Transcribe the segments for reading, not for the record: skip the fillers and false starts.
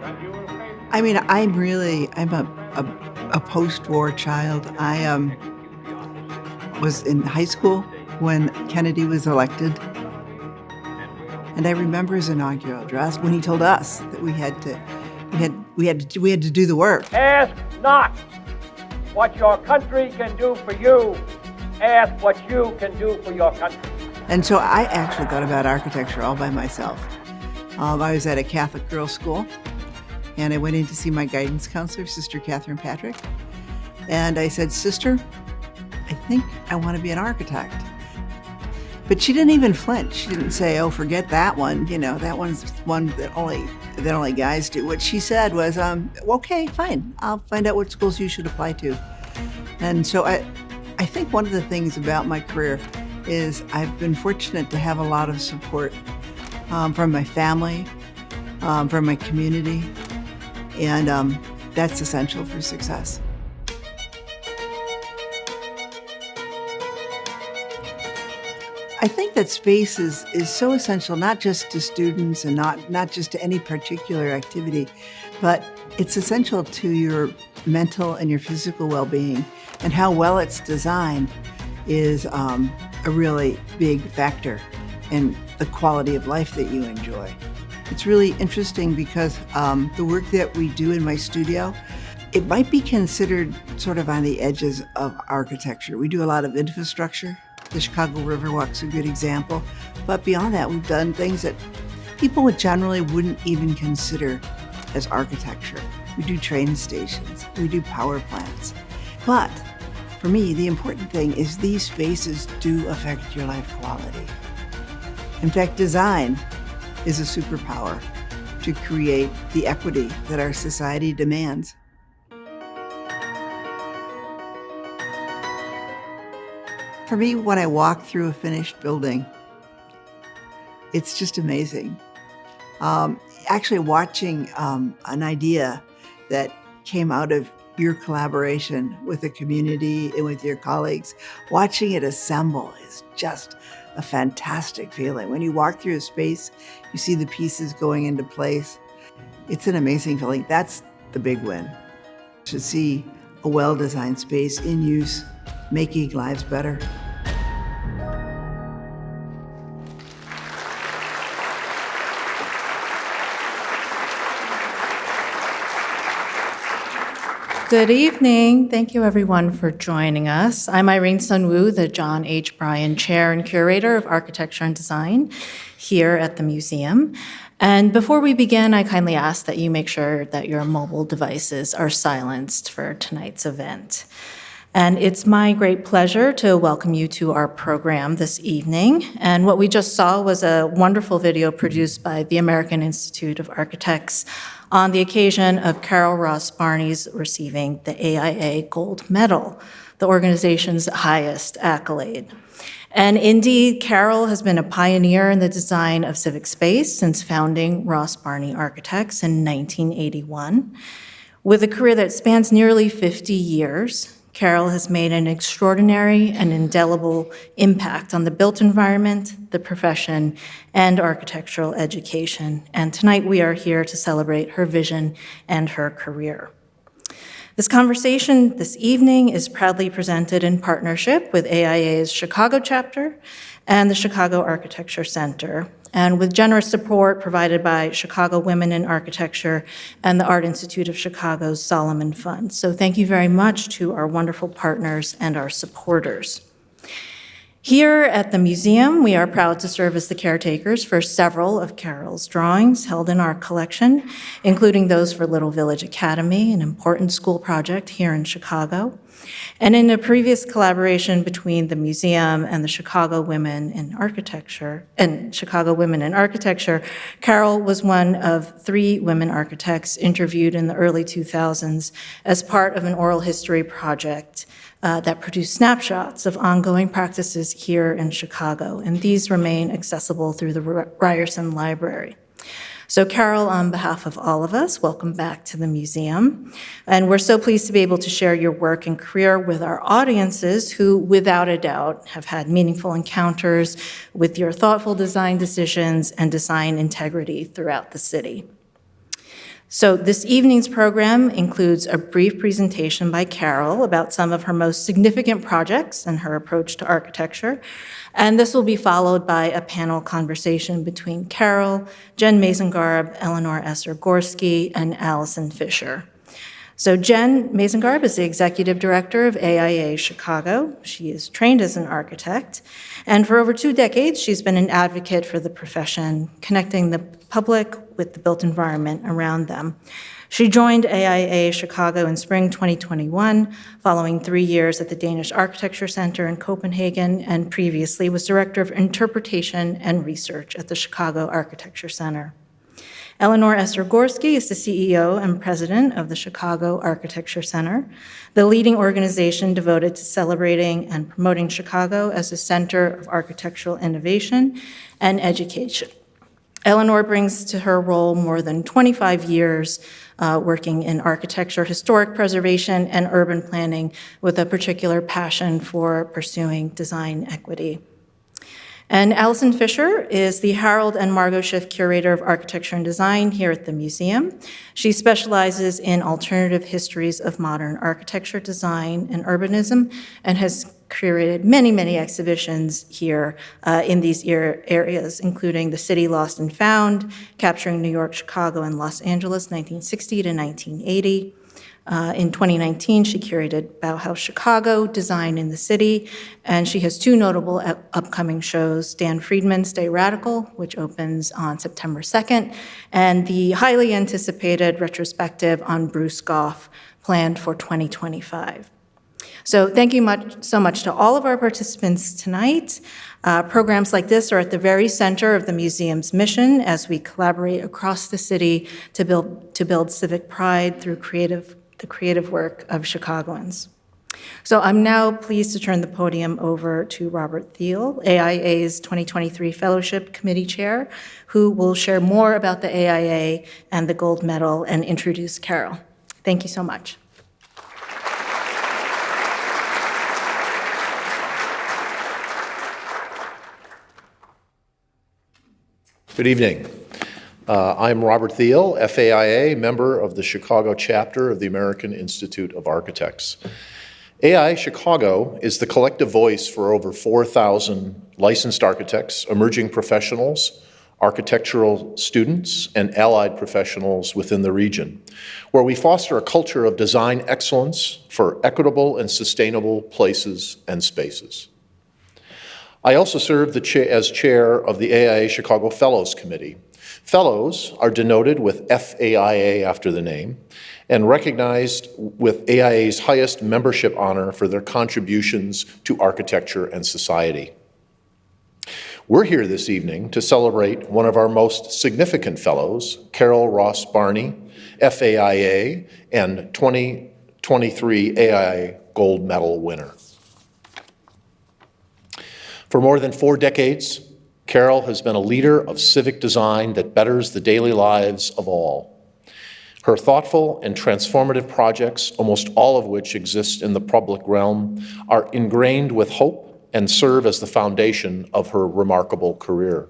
I mean, I'm a post-war child. I was in high school when Kennedy was elected. And I remember his inaugural address when he told us that we had to do the work. Ask not what your country can do for you. Ask what you can do for your country. And so I actually thought about architecture all by myself. I was at a Catholic girls' school, and I went in to see my guidance counselor, Sister Catherine Patrick. And I said, "Sister, I think I want to be an architect." But she didn't even flinch. She didn't say, "Oh, forget that one. You know, that one's one that only guys do." What she said was, "Okay, fine. I'll find out what schools you should apply to." And so I think one of the things about my career is I've been fortunate to have a lot of support from my family, from my community, and that's essential for success. I think that space is so essential, not just to students and not just to any particular activity, but it's essential to your mental and your physical well-being. And how well it's designed is a really big factor in the quality of life that you enjoy. It's really interesting because the work that we do in my studio, it might be considered sort of on the edges of architecture. We do a lot of infrastructure. The Chicago Riverwalk's a good example. But beyond that, we've done things that people generally wouldn't even consider as architecture. We do train stations, we do power plants. But for me, the important thing is these spaces do affect your life quality. In fact, design is a superpower to create the equity that our society demands. For me, when I walk through a finished building, it's just amazing. Actually watching an idea that came out of your collaboration with the community and with your colleagues, watching it assemble is just a fantastic feeling. When you walk through a space, you see the pieces going into place. It's an amazing feeling. That's the big win. To see a well-designed space in use, making lives better. Good evening. Thank you, everyone, for joining us. I'm Irene Sun-Woo, the John H. Bryan Chair and Curator of Architecture and Design here at the museum. And before we begin, I kindly ask that you make sure that your mobile devices are silenced for tonight's event. And it's my great pleasure to welcome you to our program this evening. And what we just saw was a wonderful video produced by the American Institute of Architects on the occasion of Carol Ross Barney's receiving the AIA Gold Medal, the organization's highest accolade. And indeed, Carol has been a pioneer in the design of civic space since founding Ross Barney Architects in 1981. With a career that spans nearly 50 years, Carol has made an extraordinary and indelible impact on the built environment, the profession, and architectural education. And tonight we are here to celebrate her vision and her career. This conversation this evening is proudly presented in partnership with AIA's Chicago chapter and the Chicago Architecture Center, and with generous support provided by Chicago Women in Architecture and the Art Institute of Chicago's Solomon Fund. So thank you very much to our wonderful partners and our supporters. Here at the museum, we are proud to serve as the caretakers for several of Carol's drawings held in our collection, including those for Little Village Academy, an important school project here in Chicago. And in a previous collaboration between the museum and the Chicago Women in Architecture, Carol was one of 3 women architects interviewed in the early 2000s as part of an oral history project that produced snapshots of ongoing practices here in Chicago, and these remain accessible through the Ryerson Library. So Carol, on behalf of all of us, welcome back to the museum. And we're so pleased to be able to share your work and career with our audiences who, without a doubt, have had meaningful encounters with your thoughtful design decisions and design integrity throughout the city. So this evening's program includes a brief presentation by Carol about some of her most significant projects and her approach to architecture. And this will be followed by a panel conversation between Carol, Jen Masengarb, Eleanor Gorski, and Alison Fisher. So Jen Masengarb is the executive director of AIA Chicago. She is trained as an architect, and for over 2 decades, she's been an advocate for the profession, connecting the public with the built environment around them. She joined AIA Chicago in spring 2021, following 3 years at the Danish Architecture Center in Copenhagen, and previously was director of interpretation and research at the Chicago Architecture Center. Eleanor Gorski is the CEO and president of the Chicago Architecture Center, the leading organization devoted to celebrating and promoting Chicago as a center of architectural innovation and education. Eleanor brings to her role more than 25 years working in architecture, historic preservation, and urban planning with a particular passion for pursuing design equity. And Alison Fisher is the Harold and Margot Schiff Curator of Architecture and Design here at the museum. She specializes in alternative histories of modern architecture, design, and urbanism, and has curated many, many exhibitions here in these areas, including The City Lost and Found, capturing New York, Chicago, and Los Angeles, 1960 to 1980. In 2019, she curated Bauhaus Chicago, Design in the City, and she has 2 notable upcoming shows, Dan Friedman's Stay Radical, which opens on September 2nd, and the highly anticipated retrospective on Bruce Goff, planned for 2025. So thank you so much to all of our participants tonight. Programs like this are at the very center of the museum's mission as we collaborate across the city to build civic pride through the creative work of Chicagoans. So I'm now pleased to turn the podium over to Robert Thiel, AIA's 2023 Fellowship Committee Chair, who will share more about the AIA and the Gold Medal and introduce Carol. Thank you so much. Good evening. I'm Robert Thiel, FAIA, member of the Chicago chapter of the American Institute of Architects. AIA Chicago is the collective voice for over 4,000 licensed architects, emerging professionals, architectural students, and allied professionals within the region, where we foster a culture of design excellence for equitable and sustainable places and spaces. I also serve as chair of the AIA Chicago Fellows Committee. Fellows are denoted with FAIA after the name and recognized with AIA's highest membership honor for their contributions to architecture and society. We're here this evening to celebrate one of our most significant fellows, Carol Ross Barney, FAIA, and 2023 AIA Gold Medal winner. For more than 4 decades, Carol has been a leader of civic design that betters the daily lives of all. Her thoughtful and transformative projects, almost all of which exist in the public realm, are ingrained with hope and serve as the foundation of her remarkable career.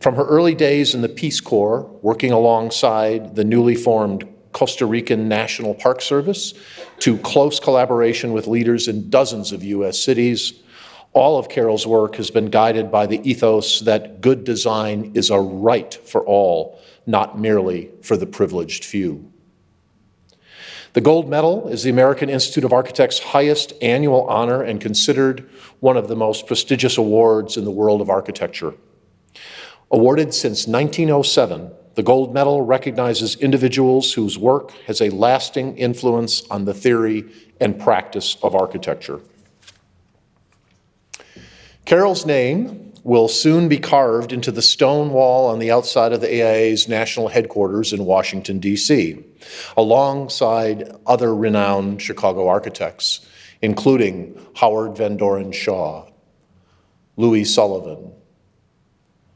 From her early days in the Peace Corps, working alongside the newly formed Costa Rican National Park Service, to close collaboration with leaders in dozens of U.S. cities, all of Carol's work has been guided by the ethos that good design is a right for all, not merely for the privileged few. The Gold Medal is the American Institute of Architects' highest annual honor and considered one of the most prestigious awards in the world of architecture. Awarded since 1907, the Gold Medal recognizes individuals whose work has a lasting influence on the theory and practice of architecture. Carol's name will soon be carved into the stone wall on the outside of the AIA's national headquarters in Washington, D.C., alongside other renowned Chicago architects, including Howard Van Doren Shaw, Louis Sullivan,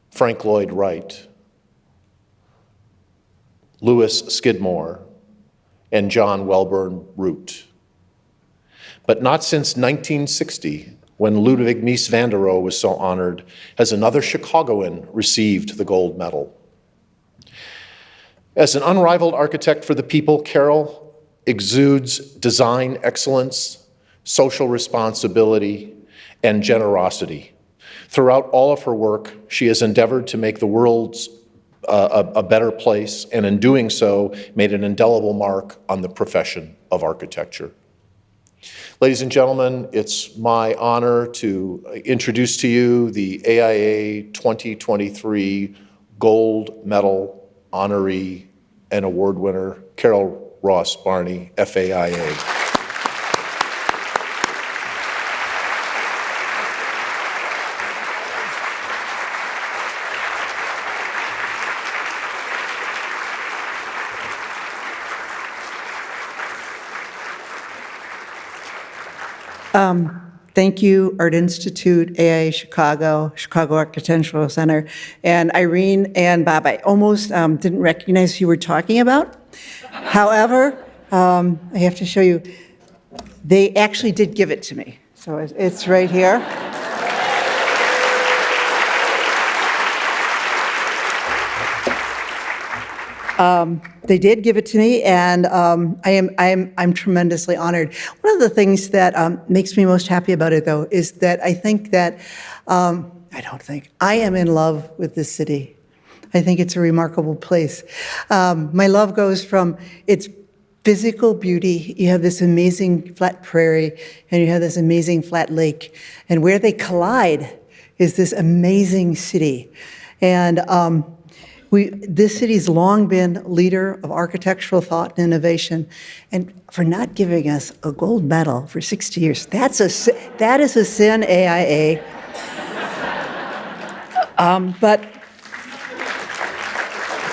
Frank Lloyd Wright, Louis Skidmore, and John Welborn Root. But not since 1960, when Ludwig Mies van der Rohe was so honored, has another Chicagoan received the Gold Medal. As an unrivaled architect for the people, Carol exudes design excellence, social responsibility, and generosity. Throughout all of her work, she has endeavored to make the world a better place, and in doing so, made an indelible mark on the profession of architecture. Ladies and gentlemen, it's my honor to introduce to you the AIA 2023 Gold Medal honoree and award winner, Carol Ross Barney, FAIA. Thank you, Art Institute, AIA Chicago, Chicago Architectural Center, and Irene and Bob. I almost didn't recognize who you were talking about. However, I have to show you, they actually did give it to me. So it's right here. They did give it to me, and I'm tremendously honored. One of the things that makes me most happy about it, though, is that I think that I am in love with this city. I think it's a remarkable place. My love goes from its physical beauty. You have this amazing flat prairie, and you have this amazing flat lake, and where they collide is this amazing city. And this city's long been leader of architectural thought and innovation, and for not giving us a gold medal for 60 years, that is a sin, AIA. But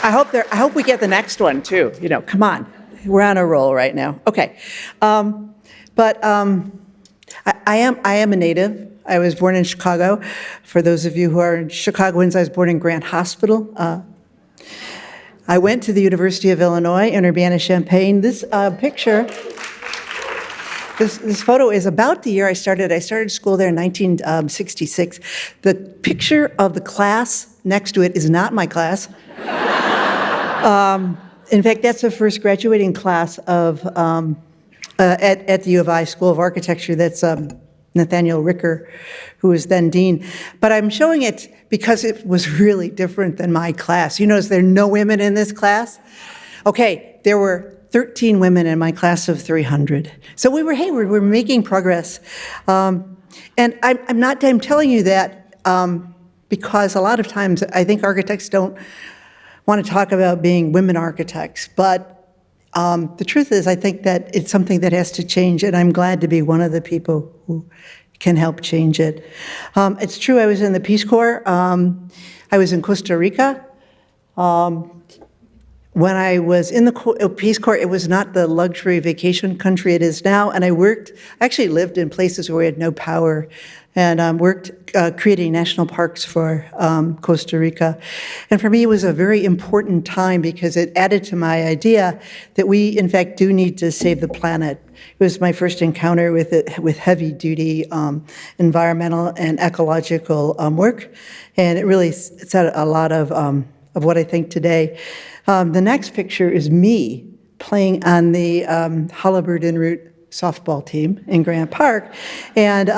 I hope we get the next one too. You know, come on, we're on a roll right now. Okay, but I am a native. I was born in Chicago. For those of you who are Chicagoans, I was born in Grant Hospital. I went to the University of Illinois in Urbana-Champaign. This picture, this photo is about the year I started. I started school there in 1966. The picture of the class next to it is not my class. In fact, that's the first graduating class of at the U of I School of Architecture. That's Nathaniel Ricker, who was then dean. But I'm showing it because it was really different than my class. You notice there are no women in this class? Okay, there were 13 women in my class of 300. So we're making progress. And I'm telling you that because a lot of times I think architects don't want to talk about being women architects, but the truth is I think that it's something that has to change, and I'm glad to be one of the people who can help change it. It's true I was in the Peace Corps. I was in Costa Rica. When I was in the Peace Corps, it was not the luxury vacation country it is now, and I actually lived in places where we had no power, and worked creating national parks for Costa Rica. And for me, it was a very important time because it added to my idea that we, in fact, do need to save the planet. It was my first encounter with it, with heavy-duty environmental and ecological work, and it really set a lot of what I think today. The next picture is me playing on the Holabird en route softball team in Grant Park, and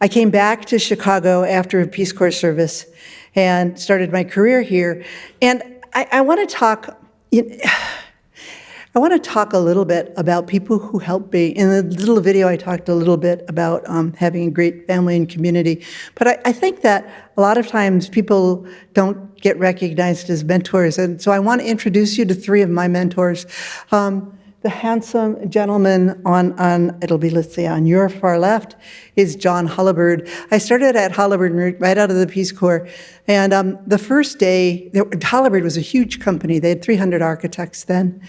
I came back to Chicago after a Peace Corps service and started my career here. And I want to talk. I want to talk a little bit about people who helped me. In the little video, I talked a little bit about having a great family and community. But I think that a lot of times people don't get recognized as mentors. And so I want to introduce you to three of my mentors. The handsome gentleman it'll be, let's say, on your far left, is John Holabird. I started at Holabird right out of the Peace Corps. And the first day, Holabird was a huge company. They had 300 architects then.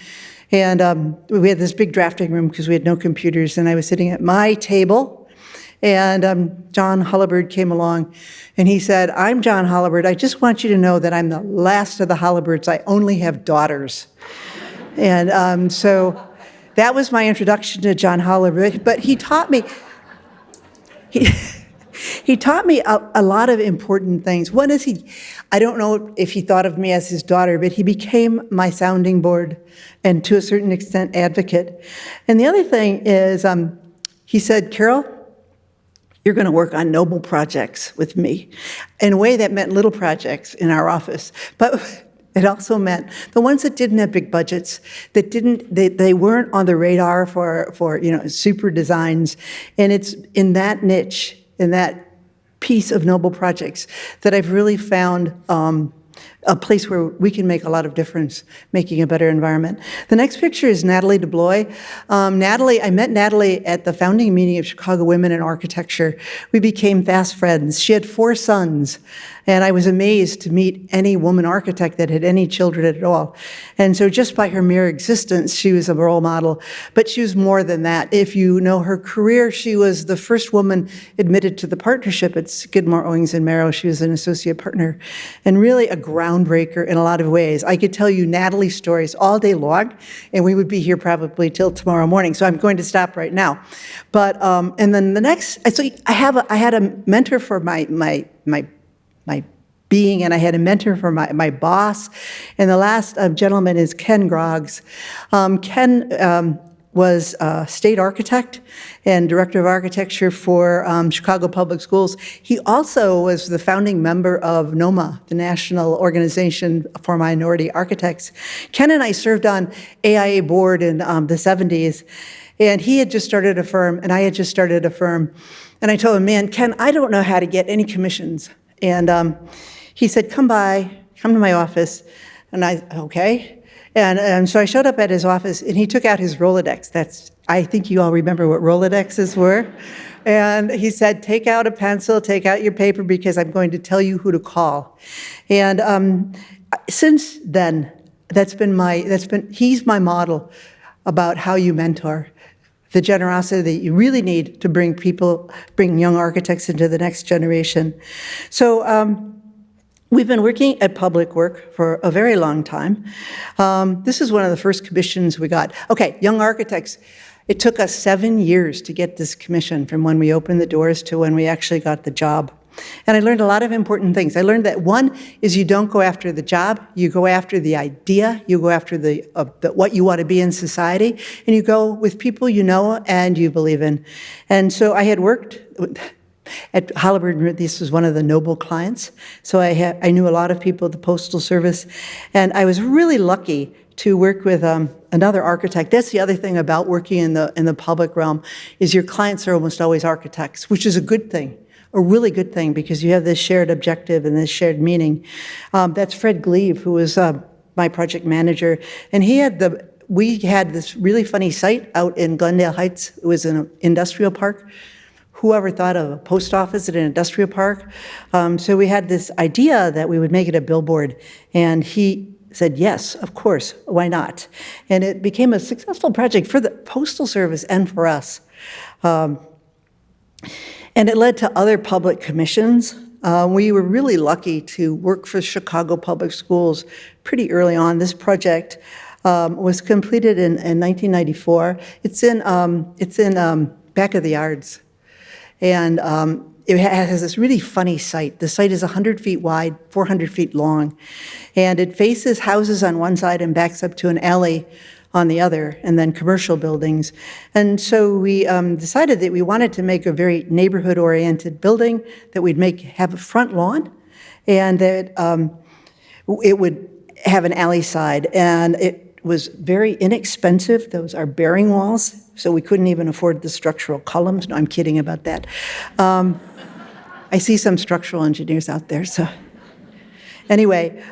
And we had this big drafting room because we had no computers. And I was sitting at my table. And John Holabird came along. And he said, "I'm John Holabird. I just want you to know that I'm the last of the Holabirds. I only have daughters." And so that was my introduction to John Holabird. But he taught me, He taught me a lot of important things. One is I don't know if he thought of me as his daughter, but he became my sounding board and to a certain extent advocate. And the other thing is he said, Carol, you're going to work on noble projects with me. In a way that meant little projects in our office. But it also meant the ones that didn't have big budgets, they weren't on the radar for super designs. And it's in that niche, in that piece of noble projects, that I've really found a place where we can make a lot of difference, making a better environment. The next picture is Natalie DeBloy. I met Natalie at the founding meeting of Chicago Women in Architecture. We became fast friends. She had 4 sons, and I was amazed to meet any woman architect that had any children at all. And so just by her mere existence, she was a role model. But she was more than that. If you know her career, she was the first woman admitted to the partnership at Skidmore, Owings & Merrill. She was an associate partner, and really a groundbreaker in a lot of ways. I could tell you Natalie's stories all day long, and we would be here probably till tomorrow morning. So I'm going to stop right now. But and then the next, so I had a mentor for my being, and I had a mentor for my boss. And the last gentleman is Ken Groggs. Ken was a state architect and director of architecture for Chicago Public Schools. He also was the founding member of NOMA, the National Organization for Minority Architects. Ken and I served on AIA board in the 70s, and he had just started a firm, and I had just started a firm. And I told him, man, Ken, I don't know how to get any commissions. And he said, come to my office. And okay. And so I showed up at his office, and he took out his Rolodex. I think you all remember what Rolodexes were. And he said, take out a pencil, take out your paper, because I'm going to tell you who to call. And since then, he's my model about how you mentor, the generosity that you really need to bring young architects into the next generation. So we've been working at Public Work for a very long time. This is one of the first commissions we got. Okay, young architects. It took us 7 years to get this commission from when we opened the doors to when we actually got the job. And I learned a lot of important things. I learned that one is you don't go after the job, you go after the idea, you go after the what you want to be in society, and you go with people you know and you believe in. And so I had worked at Halliburton. This was one of the Noble clients, so I knew a lot of people at the Postal Service, and I was really lucky to work with another architect. That's the other thing about working in the public realm, is your clients are almost always architects, which is a good thing. A really good thing, because you have this shared objective and this shared meaning. That's Fred Gleave, who was my project manager, and we had this really funny site out in Glendale Heights. It was an industrial park. Whoever thought of a post office at an industrial park? So we had this idea that we would make it a billboard, and he said, yes, of course, why not? And it became a successful project for the Postal Service and for us. And it led to other public commissions. We were really lucky to work for Chicago Public Schools pretty early on. This project was completed in 1994. It's in back of the yards. And it has this really funny site. The site is 100 feet wide, 400 feet long. And it faces houses on one side and backs up to an alley on the other, and then commercial buildings. And so we decided that we wanted to make a very neighborhood-oriented building, that we'd have a front lawn, and that it would have an alley side. And it was very inexpensive. Those are bearing walls, so we couldn't even afford the structural columns. No, I'm kidding about that. I see some structural engineers out there, so anyway.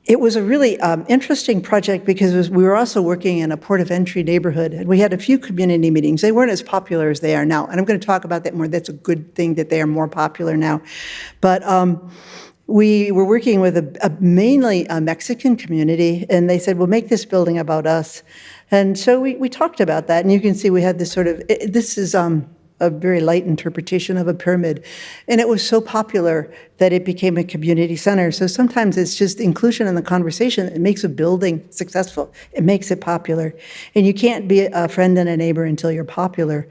It was a really interesting project, because we were also working in a port of entry neighborhood, and we had a few community meetings. They weren't as popular as they are now, and I'm going to talk about that more. That's a good thing that they are more popular now. But we were working with a mainly a Mexican community, and they said, well, make this building about us. And so we talked about that, and you can see we had this sort of, this is a very light interpretation of a pyramid. And it was so popular that it became a community center. So sometimes it's just inclusion in the conversation. It makes a building successful. It makes it popular. And you can't be a friend and a neighbor until you're popular.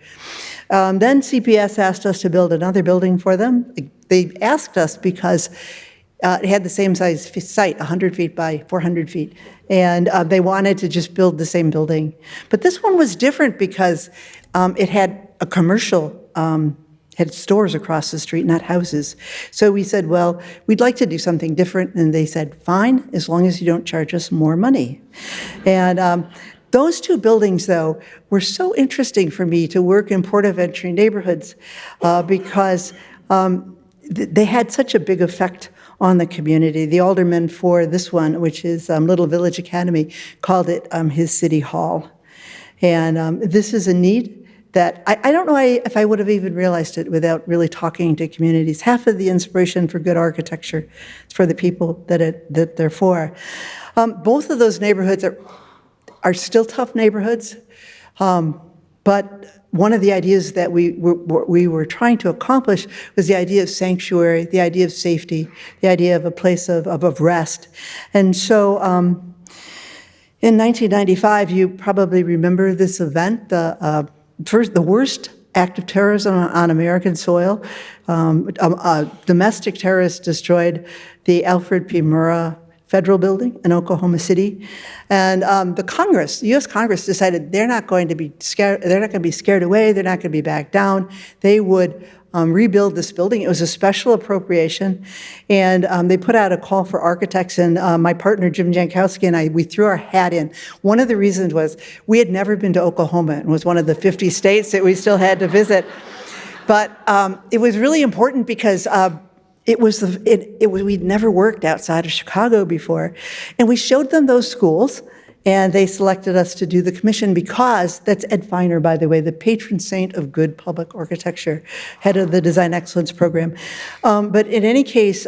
Then CPS asked us to build another building for them. They asked us because it had the same size site, 100 feet by 400 feet. And they wanted to just build the same building. But this one was different because it had a commercial, had stores across the street, not houses. So we said, well, we'd like to do something different. And they said, fine, as long as you don't charge us more money. And those two buildings, though, were so interesting for me to work in port of entry neighborhoods because they had such a big effect on the community. The alderman for this one, which is Little Village Academy, called it his city hall. And this is a need that I don't know if I would have even realized it without really talking to communities. Half of the inspiration for good architecture is for the people that they're for. Both of those neighborhoods are still tough neighborhoods, but one of the ideas that we were trying to accomplish was the idea of sanctuary, the idea of safety, the idea of a place of rest. And so in 1995, you probably remember this event, the worst act of terrorism on American soil. Domestic terrorists destroyed the Alfred P. Murrah Federal Building in Oklahoma City, and the U.S. Congress decided they're not going to be scared. They're not going to be scared away. They're not going to be backed down. They would rebuild this building. It was a special appropriation, and they put out a call for architects. And my partner Jim Jankowski and we threw our hat in. One of the reasons was we had never been to Oklahoma, and was one of the 50 states that we still had to visit. But it was really important because. We'd never worked outside of Chicago before. And we showed them those schools, and they selected us to do the commission because that's Ed Feiner, by the way, the patron saint of good public architecture, head of the Design Excellence Program. But in any case,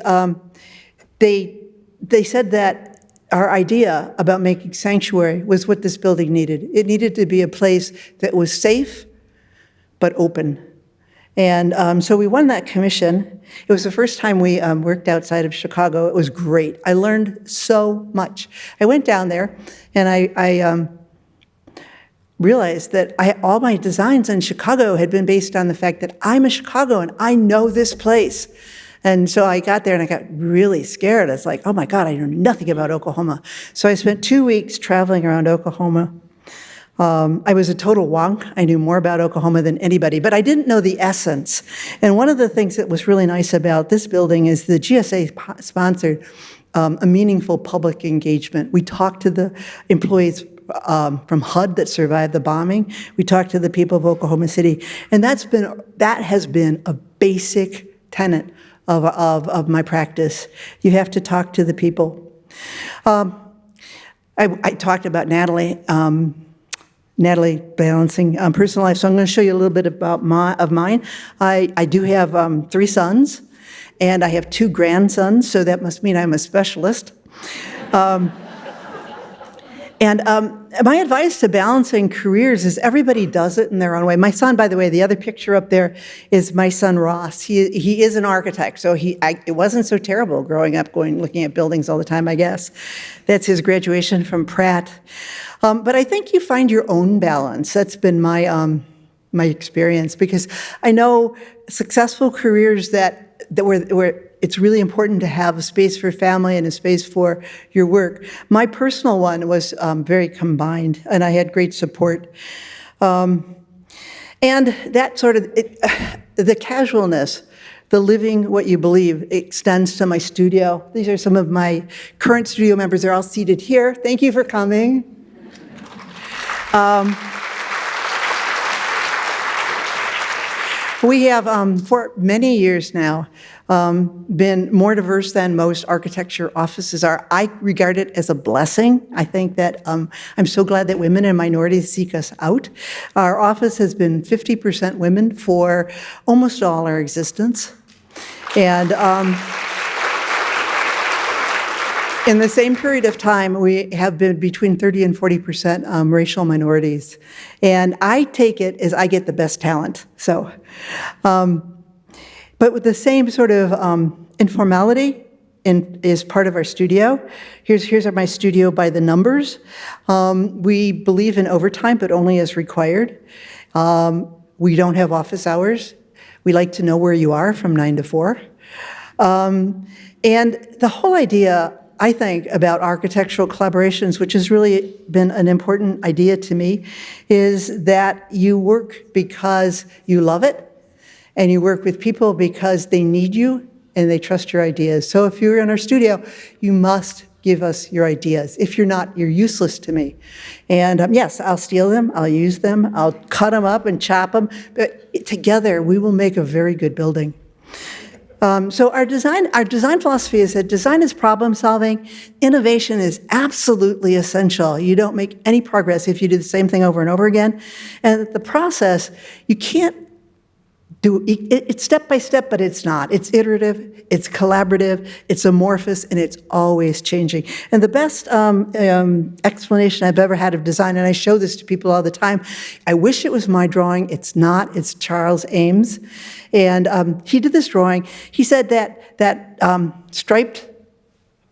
they said that our idea about making sanctuary was what this building needed. It needed to be a place that was safe, but open. And so we won that commission. It was the first time we worked outside of Chicago. It was great. I learned so much. I went down there, and I realized that all my designs in Chicago had been based on the fact that I'm a Chicagoan. I know this place. And so I got there, and I got really scared. I was like, oh, my God, I know nothing about Oklahoma. So I spent 2 weeks traveling around Oklahoma. I was a total wonk. I knew more about Oklahoma than anybody, but I didn't know the essence. And one of the things that was really nice about this building is the GSA sponsored a meaningful public engagement. We talked to the employees from HUD that survived the bombing. We talked to the people of Oklahoma City, and that has been a basic tenet of my practice. You have to talk to the people. I talked about Natalie balancing personal life. So I'm going to show you a little bit about mine. I do have 3 sons, and I have 2 grandsons, so that must mean I'm a specialist. And my advice to balancing careers is everybody does it in their own way. My son, by the way, the other picture up there is my son Ross. He is an architect, so it wasn't so terrible growing up looking at buildings all the time, I guess. That's his graduation from Pratt. But I think you find your own balance. That's been my experience, because I know successful careers where it's really important to have a space for family and a space for your work. My personal one was very combined, and I had great support. And that sort of, the casualness, the living what you believe, extends to my studio. These are some of my current studio members. They're all seated here. Thank you for coming. We have, for many years now, been more diverse than most architecture offices are. I regard it as a blessing. I think that I'm so glad that women and minorities seek us out. Our office has been 50% women for almost all our existence. And, In the same period of time, we have been between 30 and 40% racial minorities. And I take it as I get the best talent. So, but with the same sort of informality is part of our studio. Here's my studio by the numbers. We believe in overtime, but only as required. We don't have office hours. We like to know where you are from 9 to 4. And the whole idea, I think, about architectural collaborations, which has really been an important idea to me, is that you work because you love it, and you work with people because they need you and they trust your ideas. So if you're in our studio, you must give us your ideas. If you're not, you're useless to me. And yes, I'll steal them, I'll use them, I'll cut them up and chop them, but together we will make a very good building. So our design philosophy is that design is problem solving. Innovation is absolutely essential. You don't make any progress if you do the same thing over and over again. And the process, you can't do it's step by step, but it's not. It's iterative, it's collaborative, it's amorphous, and it's always changing. And the best explanation I've ever had of design, and I show this to people all the time, I wish it was my drawing. It's not. It's Charles Ames. And he did this drawing. He said that striped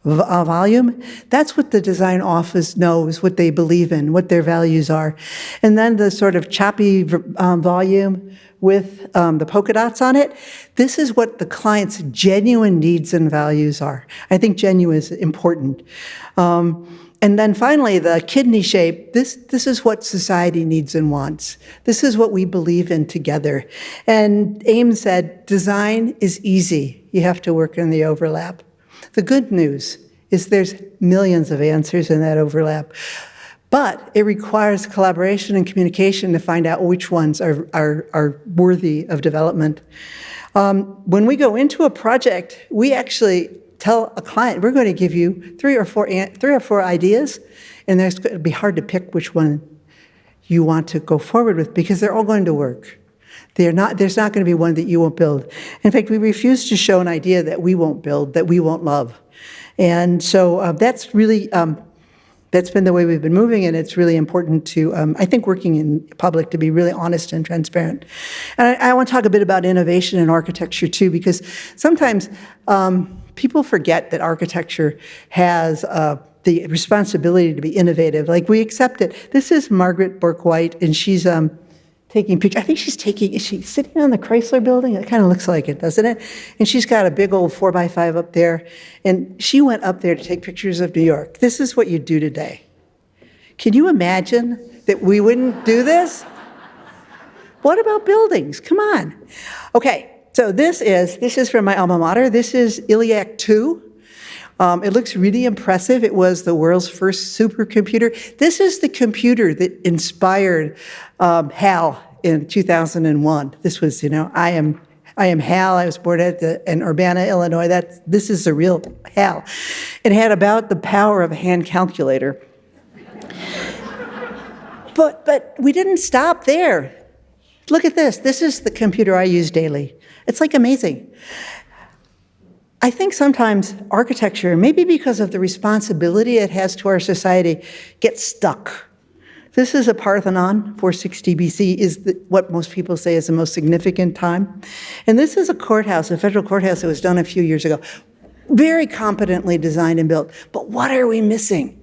volume, that's what the design office knows, what they believe in, what their values are. And then the sort of choppy volume with the polka dots on it, this is what the client's genuine needs and values are. I think genuine is important. And then finally, the kidney shape, this is what society needs and wants. This is what we believe in together. And Ames said, design is easy. You have to work in the overlap. The good news is there's millions of answers in that overlap. But it requires collaboration and communication to find out which ones are worthy of development. When we go into a project, we actually tell a client, we're going to give you three or four ideas, and it's going to be hard to pick which one you want to go forward with because they're all going to work. There's not going to be one that you won't build. In fact, we refuse to show an idea that we won't build, that we won't love. And so that's really, that's been the way we've been moving, and it's really important to, I think, working in public to be really honest and transparent. And I want to talk a bit about innovation in architecture, too, because sometimes people forget that architecture has the responsibility to be innovative. Like, we accept it. This is Margaret Bork-White, and she's taking pictures. I think is she sitting on the Chrysler building? It kind of looks like it, doesn't it? And she's got a big old 4x5 up there, and she went up there to take pictures of New York. This is what you do today. Can you imagine that we wouldn't do this? What about buildings? Come on. Okay. So this is from my alma mater. This is ILIAC 2. It looks really impressive. It was the world's first supercomputer. This is the computer that inspired HAL in 2001. This was, I am HAL. I was born in Urbana, Illinois. This is the real HAL. It had about the power of a hand calculator. But we didn't stop there. Look at this. This is the computer I use daily. It's like amazing. I think sometimes architecture, maybe because of the responsibility it has to our society, gets stuck. This is a Parthenon, 460 BC, is what most people say is the most significant time. And this is a courthouse, a federal courthouse that was done a few years ago. Very competently designed and built. But what are we missing?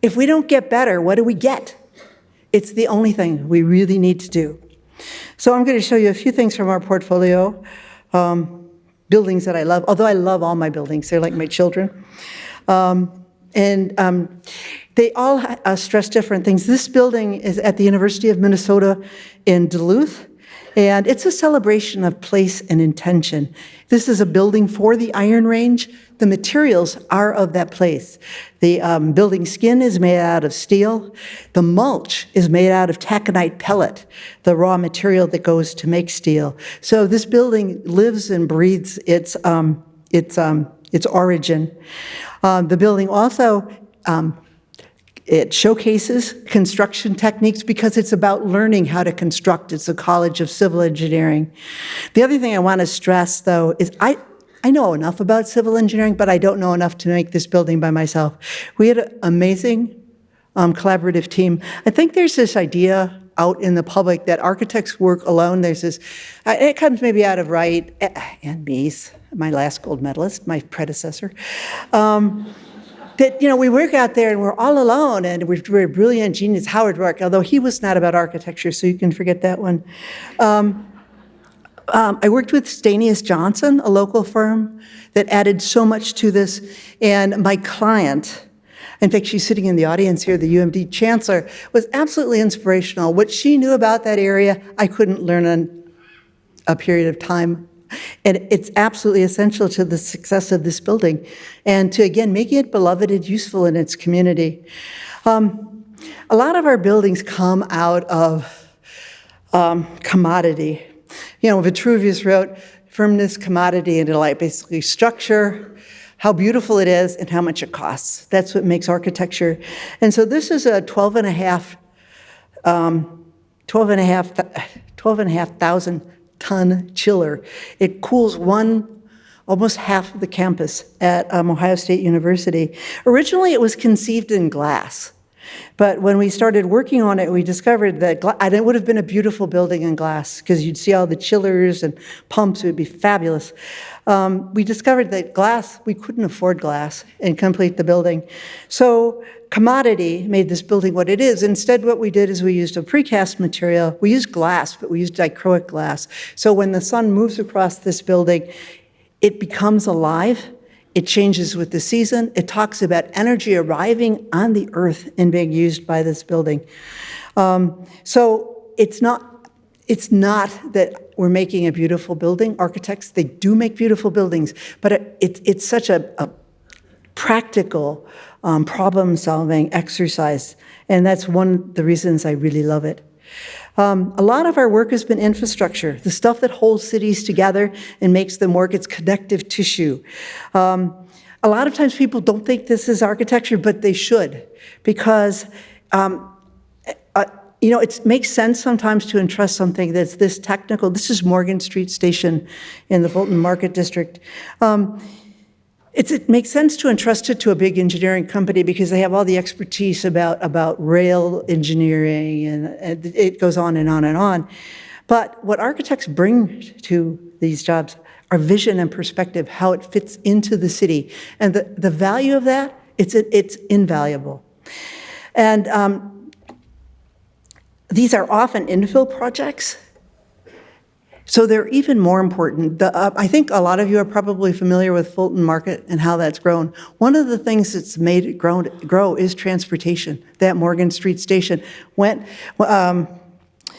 If we don't get better, what do we get? It's the only thing we really need to do. So I'm going to show you a few things from our portfolio, buildings that I love, although I love all my buildings. They're like my children. They all stress different things. This building is at the University of Minnesota in Duluth, and it's a celebration of place and intention. This is a building for the Iron Range. The materials are of that place. The building skin is made out of steel. The mulch is made out of taconite pellet, the raw material that goes to make steel. So this building lives and breathes its origin. The building also it showcases construction techniques because it's about learning how to construct. It's a college of civil engineering. The other thing I want to stress, though, is I know enough about civil engineering, but I don't know enough to make this building by myself. We had an amazing collaborative team. I think there's this idea out in the public that architects work alone. There's this, it comes maybe out of Wright and Mies, my last gold medalist, my predecessor, that, we work out there and we're all alone and we're a brilliant genius. Howard Rourke, although he was not about architecture, so you can forget that one. I worked with Stanius Johnson, a local firm, that added so much to this. And my client, in fact, she's sitting in the audience here, the UMD chancellor, was absolutely inspirational. What she knew about that area, I couldn't learn in a period of time. And it's absolutely essential to the success of this building and to, again, making it beloved and useful in its community. A lot of our buildings come out of commodity. Vitruvius wrote, firmness, commodity, and delight, basically structure, how beautiful it is, and how much it costs. That's what makes architecture. And so this is a 12,500 ton chiller. It cools almost half of the campus at Ohio State University. Originally, it was conceived in glass. But when we started working on it, we discovered that it would have been a beautiful building in glass because you'd see all the chillers and pumps. It would be fabulous. We discovered that we couldn't afford glass and complete the building. So commodity made this building what it is. Instead, what we did is we used a precast material. We used glass, but we used dichroic glass. So when the sun moves across this building, it becomes alive. It changes with the season. It talks about energy arriving on the earth and being used by this building. So it's not that we're making a beautiful building. Architects, they do make beautiful buildings, but it's such a practical problem-solving exercise, and that's one of the reasons I really love it. A lot of our work has been infrastructure, the stuff that holds cities together and makes them work. It's connective tissue. A lot of times people don't think this is architecture, but they should, because it makes sense sometimes to entrust something that's this technical. This is Morgan Street Station in the Fulton Market District. It makes sense to entrust it to a big engineering company because they have all the expertise about rail engineering, and it goes on and on and on. But what architects bring to these jobs are vision and perspective, how it fits into the city. And the value of that, it's invaluable. And these are often infill projects. So they're even more important. I think a lot of you are probably familiar with Fulton Market and how that's grown. One of the things that's made it grow is transportation. That Morgan Street Station it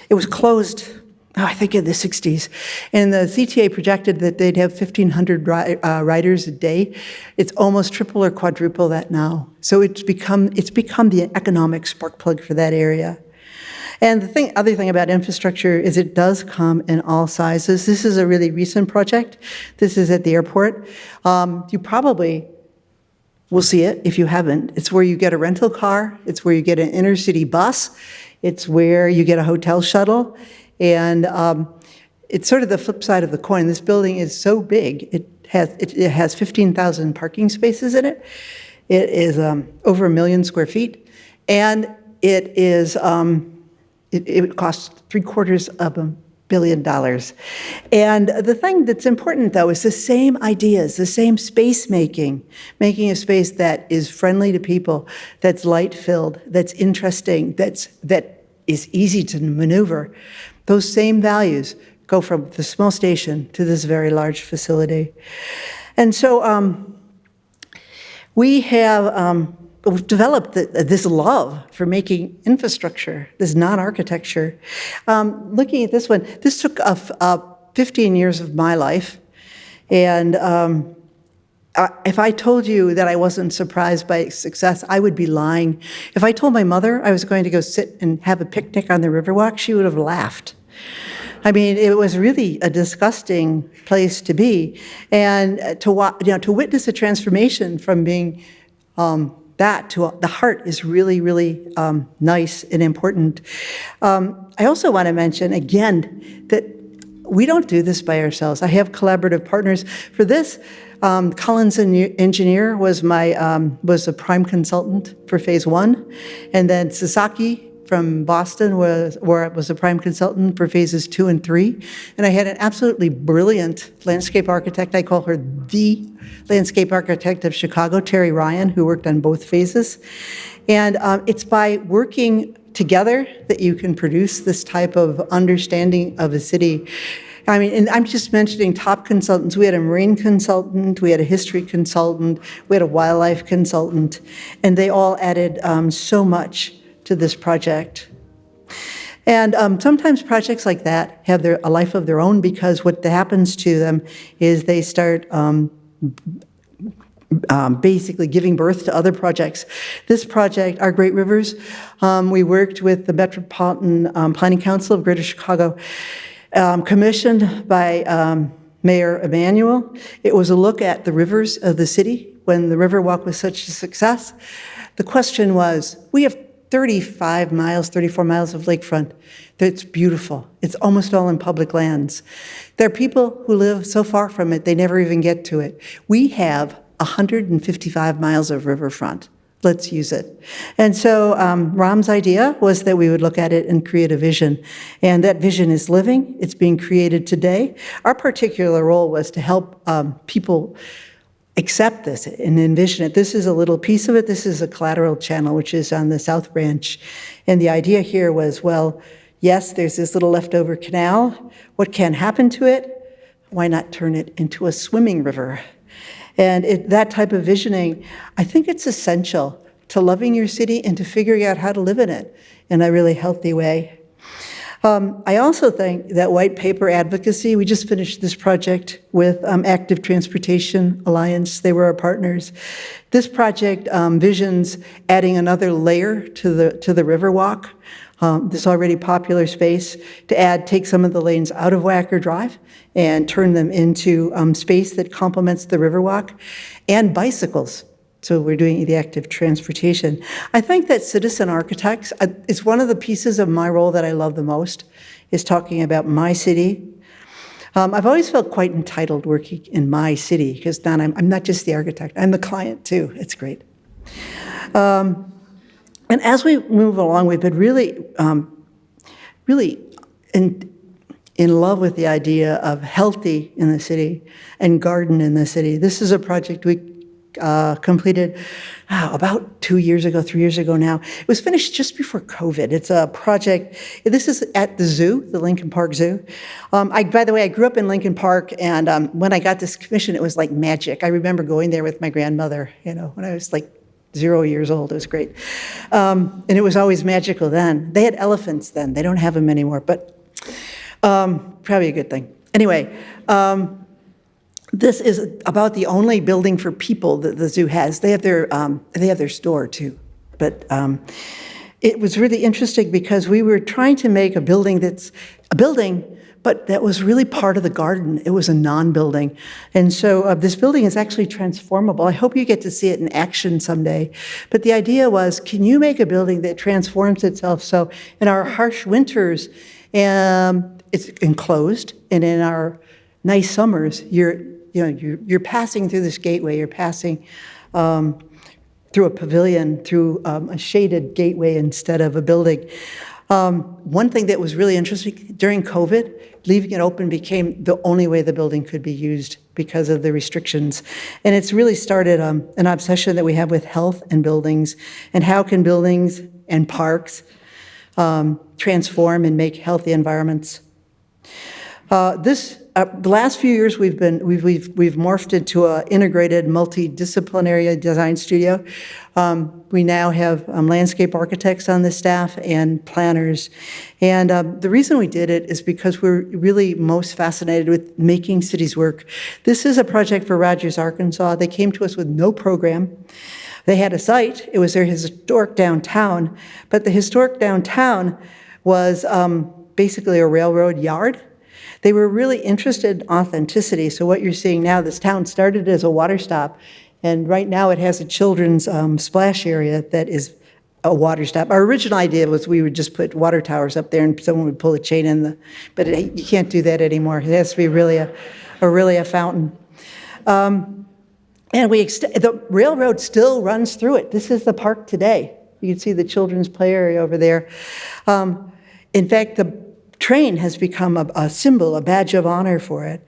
was closed, I think in the 60s. And the CTA projected that they'd have 1,500 riders a day. It's almost triple or quadruple that now. So it's become the economic spark plug for that area. And the other thing about infrastructure is it does come in all sizes. This is a really recent project. This is at the airport. You probably will see it if you haven't. It's where you get a rental car. It's where you get an inner-city bus. It's where you get a hotel shuttle. And it's sort of the flip side of the coin. This building is so big. It has 15,000 parking spaces in it. It is over 1 million square feet. And it is... It costs $750 million. And the thing that's important, though, is the same ideas, the same space making a space that is friendly to people, that's light-filled, that's interesting, that is easy to maneuver. Those same values go from the small station to this very large facility. And so we've developed this love for making infrastructure, this non-architecture. Looking at this one, this took 15 years of my life. And if I told you that I wasn't surprised by its success, I would be lying. If I told my mother I was going to go sit and have a picnic on the Riverwalk, she would have laughed. I mean, it was really a disgusting place to be. And to witness a transformation from being that to the heart is really, really nice and important. I also want to mention, again, that we don't do this by ourselves. I have collaborative partners. For this, Collins Engineer was was a prime consultant for phase 1, and then Sasaki from Boston was a prime consultant for phases 2 and 3. And I had an absolutely brilliant landscape architect. I call her the landscape architect of Chicago, Terry Ryan, who worked on both phases. And it's by working together that you can produce this type of understanding of a city. I mean, and I'm just mentioning top consultants. We had a marine consultant, we had a history consultant, we had a wildlife consultant, and they all added so much to this project. And sometimes projects like that have a life of their own, because what happens to them is they start basically giving birth to other projects. This project, Our Great Rivers, we worked with the Metropolitan Planning Council of Greater Chicago, commissioned by Mayor Emanuel. It was a look at the rivers of the city when the Riverwalk was such a success. The question was, we have 34 miles of lakefront. That's beautiful. It's almost all in public lands. There are people who live so far from it, they never even get to it. We have 155 miles of riverfront. Let's use it. And so Ram's idea was that we would look at it and create a vision. And that vision is living. It's being created today. Our particular role was to help people accept this and envision it. This is a little piece of it. This is a collateral channel, which is on the South Branch. And the idea here was, well, yes, there's this little leftover canal. What can happen to it? Why not turn it into a swimming river? And that type of visioning, I think it's essential to loving your city and to figuring out how to live in it in a really healthy way. I also think that white paper advocacy, we just finished this project with Active Transportation Alliance. They were our partners. This project visions adding another layer to the Riverwalk, this already popular space, to take some of the lanes out of Wacker Drive and turn them into space that complements the Riverwalk, and bicycles. So we're doing the active transportation. I think that citizen architects, it's one of the pieces of my role that I love the most, is talking about my city. I've always felt quite entitled working in my city, because then I'm not just the architect, I'm the client too. It's great. And as we move along, we've been really in love with the idea of healthy in the city and garden in the city. This is a project we completed about 2 years ago, 3 years ago now. It was finished just before COVID. It's a project, this is at the zoo, the Lincoln Park Zoo. By the way, I grew up in Lincoln Park, and when I got this commission, it was like magic. I remember going there with my grandmother, when I was like 0 years old. It was great. And it was always magical then. They had elephants then. They don't have them anymore, but probably a good thing. Anyway, this is about the only building for people that the zoo has. They have their store too, but it was really interesting because we were trying to make a building that's a building, but that was really part of the garden. It was a non-building, and so this building is actually transformable. I hope you get to see it in action someday. But the idea was, can you make a building that transforms itself so in our harsh winters, it's enclosed, and in our nice summers, you're passing through this gateway, you're passing through a pavilion, through a shaded gateway instead of a building. One thing that was really interesting, during COVID, leaving it open became the only way the building could be used because of the restrictions. And it's really started an obsession that we have with health and buildings, and how can buildings and parks transform and make healthy environments. The last few years, we've morphed into an integrated, multidisciplinary design studio. We now have landscape architects on the staff and planners. And the reason we did it is because we're really most fascinated with making cities work. This is a project for Rogers, Arkansas. They came to us with no program. They had a site. It was their historic downtown. But the historic downtown was basically a railroad yard. They were really interested in authenticity. So what you're seeing now, this town started as a water stop, and right now it has a children's splash area that is a water stop. Our original idea was we would just put water towers up there and someone would pull a chain in but you can't do that anymore. It has to be really a fountain. And the railroad still runs through it. This is the park today. You can see the children's play area over there. In fact, the train has become a symbol, a badge of honor for it.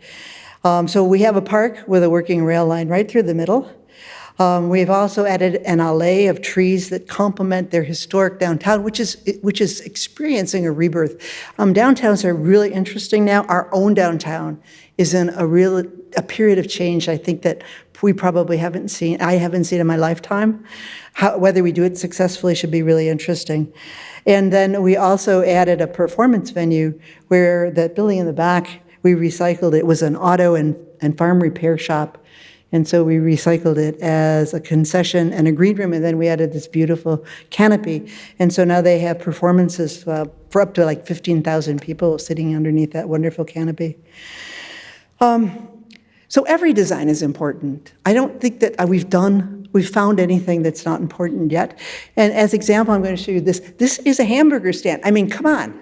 So we have a park with a working rail line right through the middle. We've also added an alley of trees that complement their historic downtown, which is experiencing a rebirth. Downtowns are really interesting now. Our own downtown is in a period of change. I think that we probably haven't seen. I haven't seen in my lifetime. Whether we do it successfully should be really interesting. And then we also added a performance venue where that building in the back, we recycled it. It was an auto and farm repair shop. And so we recycled it as a concession and a green room, and then we added this beautiful canopy. And so now they have performances for up to like 15,000 people sitting underneath that wonderful canopy. So every design is important. I don't think that we've found anything that's not important yet. And as example, I'm going to show you this. This is a hamburger stand. I mean, come on.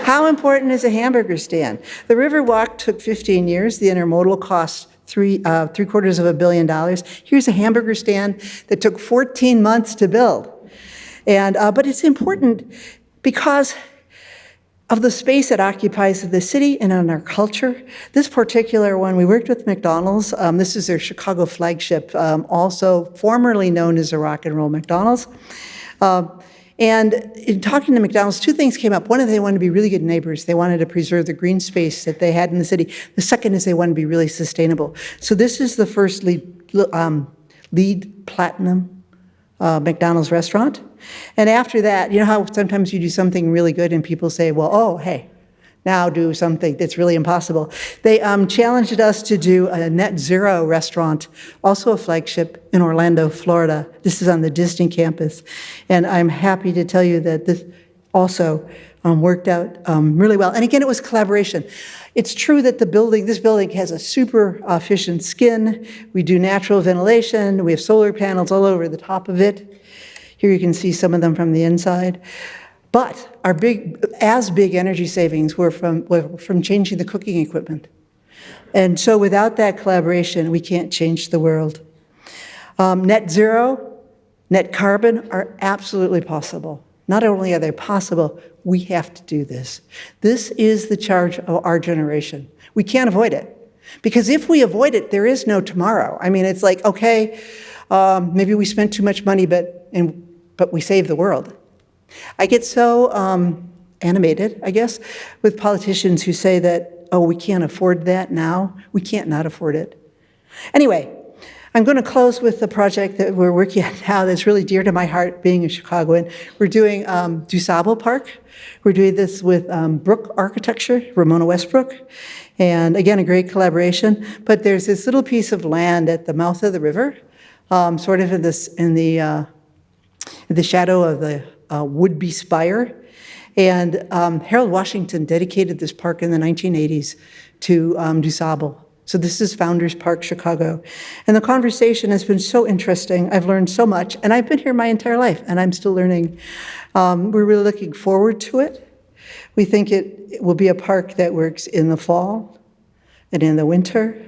How important is a hamburger stand? The Riverwalk took 15 years. The intermodal cost $750 million. Here's a hamburger stand that took 14 months to build. And but it's important because of the space it occupies in the city and in our culture. This particular one, we worked with McDonald's. This is their Chicago flagship, also formerly known as the Rock and Roll McDonald's. And in talking to McDonald's, two things came up. One is they wanted to be really good neighbors. They wanted to preserve the green space that they had in the city. The second is they wanted to be really sustainable. So this is the first LEED Platinum McDonald's restaurant. And after that, you know how sometimes you do something really good and people say, well, oh, hey, now do something that's really impossible. They challenged us to do a net zero restaurant, also a flagship in Orlando, Florida. This is on the Disney campus. And I'm happy to tell you that this also worked out really well. And again, it was collaboration. It's true that this building has a super efficient skin. We do natural ventilation. We have solar panels all over the top of it. Here you can see some of them from the inside. But our big energy savings were from changing the cooking equipment. And so without that collaboration, we can't change the world. Net zero, net carbon are absolutely possible. Not only are they possible, we have to do this. This is the charge of our generation. We can't avoid it. Because if we avoid it, there is no tomorrow. I mean, it's like, okay, maybe we spent too much money, but we saved the world. I get so animated, I guess, with politicians who say that, oh, we can't afford that now. We can't not afford it. Anyway, I'm going to close with the project that we're working on now that's really dear to my heart, being a Chicagoan. We're doing DuSable Park. We're doing this with Brook Architecture, Ramona Westbrook, and again, a great collaboration. But there's this little piece of land at the mouth of the river, sort of in the shadow of the would-be spire. And Harold Washington dedicated this park in the 1980s to DuSable. So this is Founders Park, Chicago. And the conversation has been so interesting. I've learned so much, and I've been here my entire life, and I'm still learning. We're really looking forward to it. We think it will be a park that works in the fall and in the winter.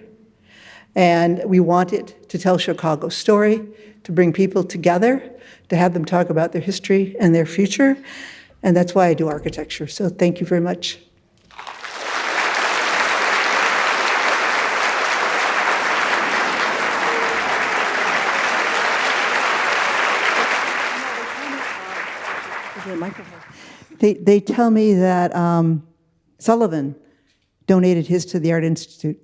And we want it to tell Chicago's story, to bring people together, to have them talk about their history and their future. And that's why I do architecture. So thank you very much. They tell me that Sullivan donated his to the Art Institute.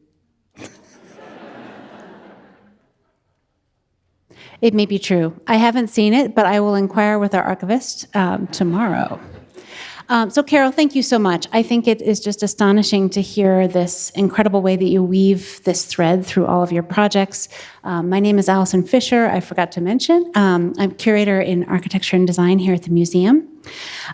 It may be true. I haven't seen it, but I will inquire with our archivist tomorrow. So Carol, thank you so much. I think it is just astonishing to hear this incredible way that you weave this thread through all of your projects. My name is Alison Fisher. I forgot to mention. I'm curator in architecture and design here at the museum.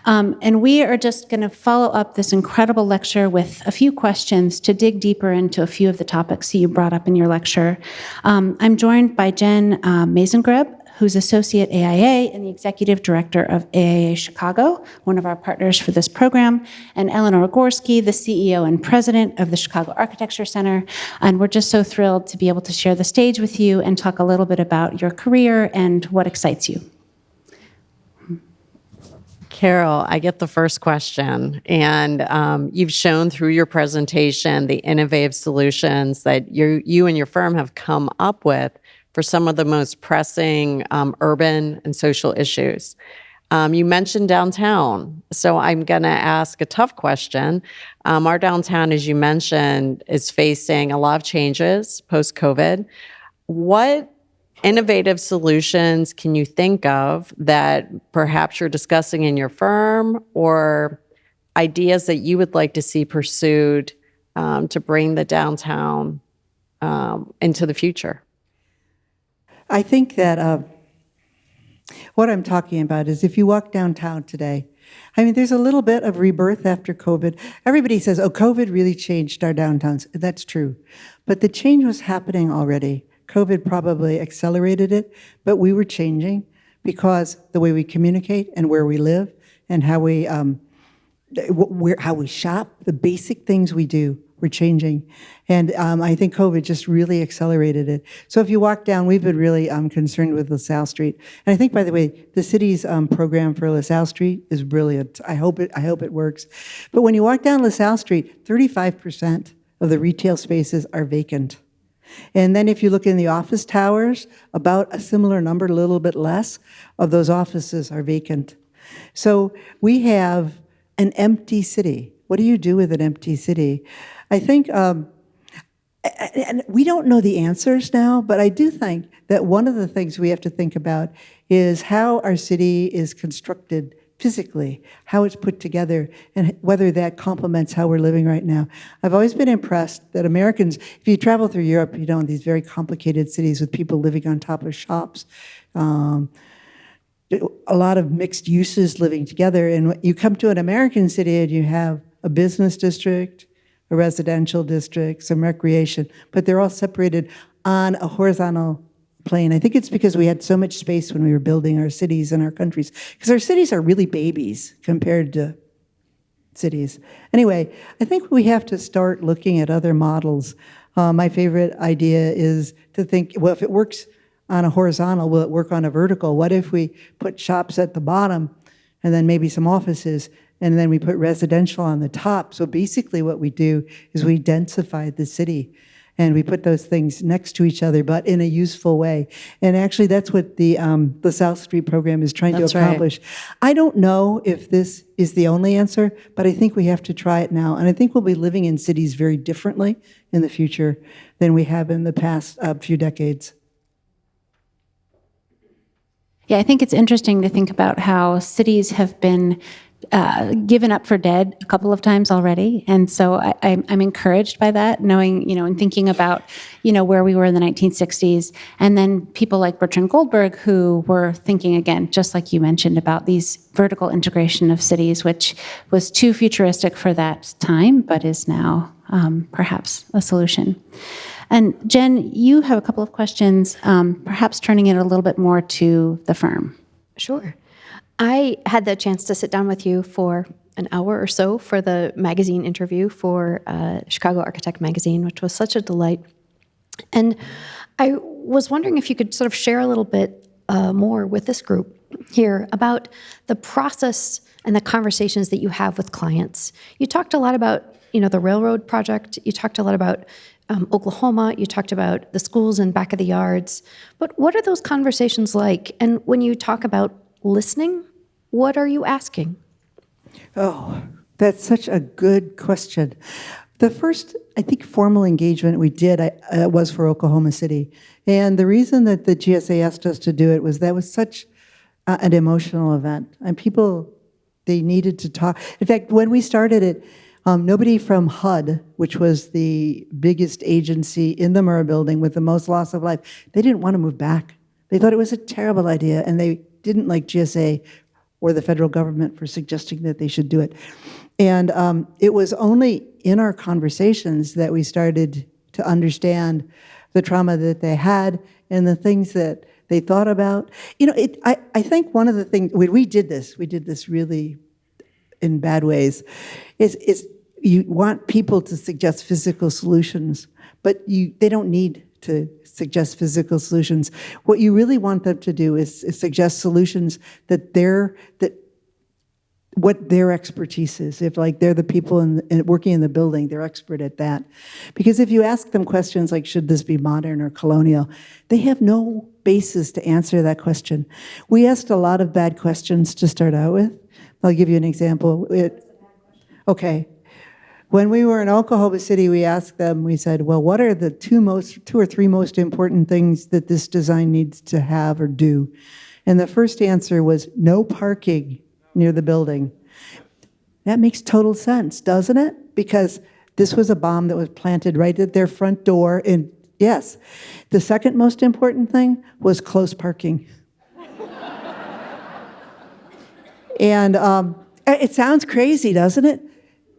And we are just going to follow up this incredible lecture with a few questions to dig deeper into a few of the topics that you brought up in your lecture. I'm joined by Jen Masengarb, who's Associate AIA and the Executive Director of AIA Chicago, one of our partners for this program, and Eleanor Gorski, the CEO and President of the Chicago Architecture Center. And we're just so thrilled to be able to share the stage with you and talk a little bit about your career and what excites you. Carol, I get the first question, and you've shown through your presentation the innovative solutions that you and your firm have come up with for some of the most pressing urban and social issues. You mentioned downtown, so I'm going to ask a tough question. Our downtown, as you mentioned, is facing a lot of changes post-COVID. What innovative solutions can you think of that perhaps you're discussing in your firm, or ideas that you would like to see pursued to bring the downtown into the future? I think that what I'm talking about is if you walk downtown today, I mean, there's a little bit of rebirth after COVID. Everybody says, oh, COVID really changed our downtowns. That's true. But the change was happening already. COVID probably accelerated it, but we were changing because the way we communicate and where we live and how we shop, the basic things we do, were changing. And I think COVID just really accelerated it. So if you walk down, we've been really concerned with LaSalle Street. And I think, by the way, the city's program for LaSalle Street is brilliant. I hope it works. But when you walk down LaSalle Street, 35% of the retail spaces are vacant. And then if you look in the office towers, about a similar number, a little bit less, of those offices are vacant. So we have an empty city. What do you do with an empty city? I think, and we don't know the answers now, but I do think that one of the things we have to think about is how our city is constructed physically, how it's put together, and whether that complements how we're living right now. I've always been impressed that Americans, if you travel through Europe, you know, in these very complicated cities with people living on top of shops, a lot of mixed uses living together, and you come to an American city and you have a business district, a residential district, some recreation, but they're all separated on a horizontal plane. I think it's because we had so much space when we were building our cities and our countries, because our cities are really babies compared to cities. Anyway, I think we have to start looking at other models. My favorite idea is to think, well, if it works on a horizontal, will it work on a vertical? What if we put shops at the bottom and then maybe some offices, and then we put residential on the top? So basically what we do is we densify the city, and we put those things next to each other, but in a useful way. And actually, that's what the South Street program is trying to accomplish. Right. I don't know if this is the only answer, but I think we have to try it now. And I think we'll be living in cities very differently in the future than we have in the past few decades. Yeah, I think it's interesting to think about how cities have been given up for dead a couple of times already. And so I'm encouraged by that, knowing, you know, and thinking about, you know, where we were in the 1960s. And then people like Bertrand Goldberg, who were thinking, again, just like you mentioned, about these vertical integration of cities, which was too futuristic for that time, but is now perhaps a solution. And Jen, you have a couple of questions, perhaps turning it a little bit more to the firm. Sure. I had the chance to sit down with you for an hour or so for the magazine interview for Chicago Architect magazine, which was such a delight. And I was wondering if you could sort of share a little bit more with this group here about the process and the conversations that you have with clients. You talked a lot about, you know, the railroad project. You talked a lot about Oklahoma. You talked about the schools and back of the yards. But what are those conversations like? And when you talk about listening, what are you asking? Oh, that's such a good question. The first, I think, formal engagement we did was for Oklahoma City. And the reason that the GSA asked us to do it was that was such an emotional event. And people, they needed to talk. In fact, when we started it, nobody from HUD, which was the biggest agency in the Murrah building with the most loss of life, they didn't want to move back. They thought it was a terrible idea, and they didn't like GSA or the federal government for suggesting that they should do it. And it was only in our conversations that we started to understand the trauma that they had and the things that they thought about. I think one of the things, when we did this really in bad ways, is you want people to suggest physical solutions, but they don't need to suggest physical solutions. What you really want them to do is suggest solutions what their expertise is. If they're the people working in the building, they're expert at that. Because if you ask them questions like, should this be modern or colonial, they have no basis to answer that question. We asked a lot of bad questions to start out with. I'll give you an example. Okay. When we were in Oklahoma City, we asked them, we said, well, what are the two or three most important things that this design needs to have or do? And the first answer was no parking near the building. That makes total sense, doesn't it? Because this was a bomb that was planted right at their front door. And yes, the second most important thing was close parking. And it sounds crazy, doesn't it?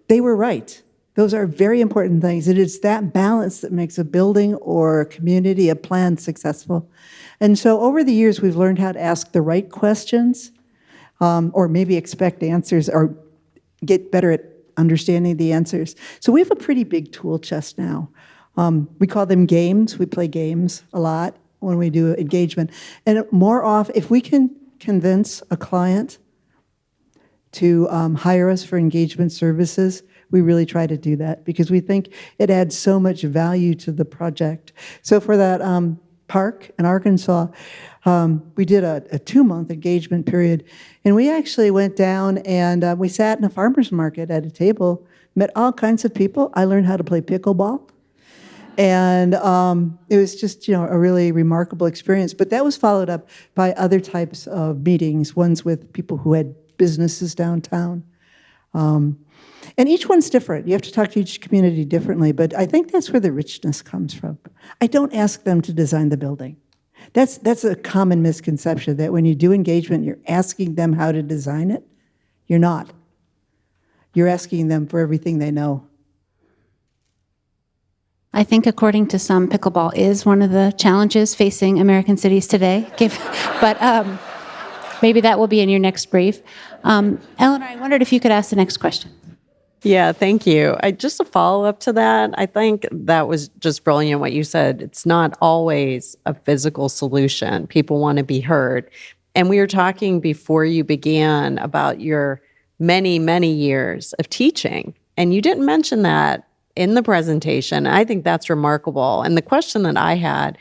They were right. Those are very important things. It is that balance that makes a building or a community, a plan successful. And so over the years, we've learned how to ask the right questions, or maybe expect answers, or get better at understanding the answers. So we have a pretty big tool chest now. We call them games. We play games a lot when we do engagement. And more often, if we can convince a client to hire us for engagement services, we really try to do that because we think it adds so much value to the project. So for that park in Arkansas, we did a 2-month engagement period, and we actually went down and we sat in a farmer's market at a table, met all kinds of people. I learned how to play pickleball, and it was just a really remarkable experience. But that was followed up by other types of meetings, ones with people who had businesses downtown. And each one's different. You have to talk to each community differently, but I think that's where the richness comes from. I don't ask them to design the building. That's a common misconception, that when you do engagement, you're asking them how to design it. You're not. You're asking them for everything they know. I think, according to some, pickleball is one of the challenges facing American cities today. But maybe that will be in your next brief. Eleanor, I wondered if you could ask the next question. Yeah, thank you. Just a follow-up to that, I think that was just brilliant what you said. It's not always a physical solution. People want to be heard. And we were talking before you began about your many, many years of teaching, and you didn't mention that in the presentation. I think that's remarkable. And the question that I had,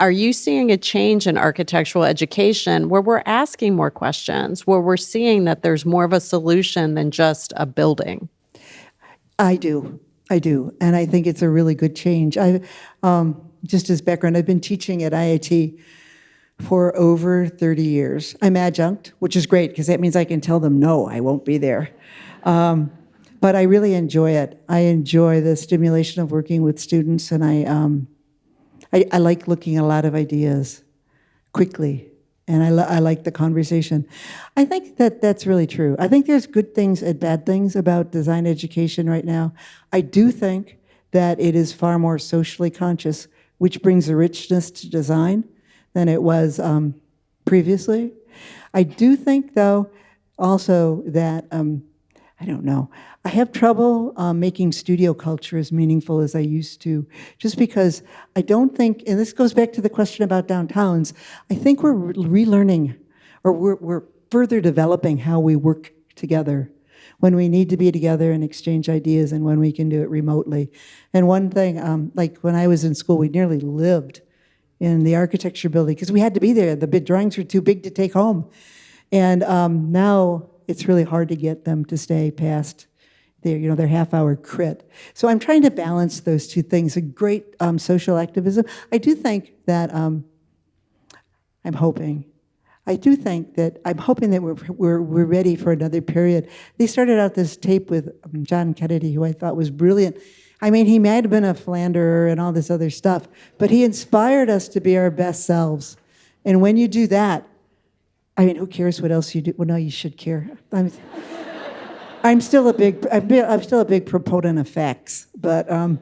are you seeing a change in architectural education where we're asking more questions, where we're seeing that there's more of a solution than just a building? I do. And I think it's a really good change. Just as background, I've been teaching at IIT for over 30 years. I'm adjunct, which is great because that means I can tell them, no, I won't be there. But I really enjoy it. I enjoy the stimulation of working with students, and I like looking at a lot of ideas quickly, and I like the conversation. I think that's really true. I think there's good things and bad things about design education right now. I do think that it is far more socially conscious, which brings a richness to design than it was previously. I do think, though, also that, I don't know, I have trouble making studio culture as meaningful as I used to, just because I don't think, and this goes back to the question about downtowns, I think we're relearning, or we're further developing how we work together when we need to be together and exchange ideas, and when we can do it remotely. And one thing, like when I was in school, we nearly lived in the architecture building because we had to be there. The big drawings were too big to take home. And now it's really hard to get them to stay past their half-hour crit. So I'm trying to balance those two things, a great social activism. I do think that, I'm hoping that we're ready for another period. They started out this tape with John Kennedy, who I thought was brilliant. I mean, he might have been a philanderer and all this other stuff, but he inspired us to be our best selves. And when you do that, I mean, who cares what else you do? Well, no, you should care. I'm still a big proponent of facts, but in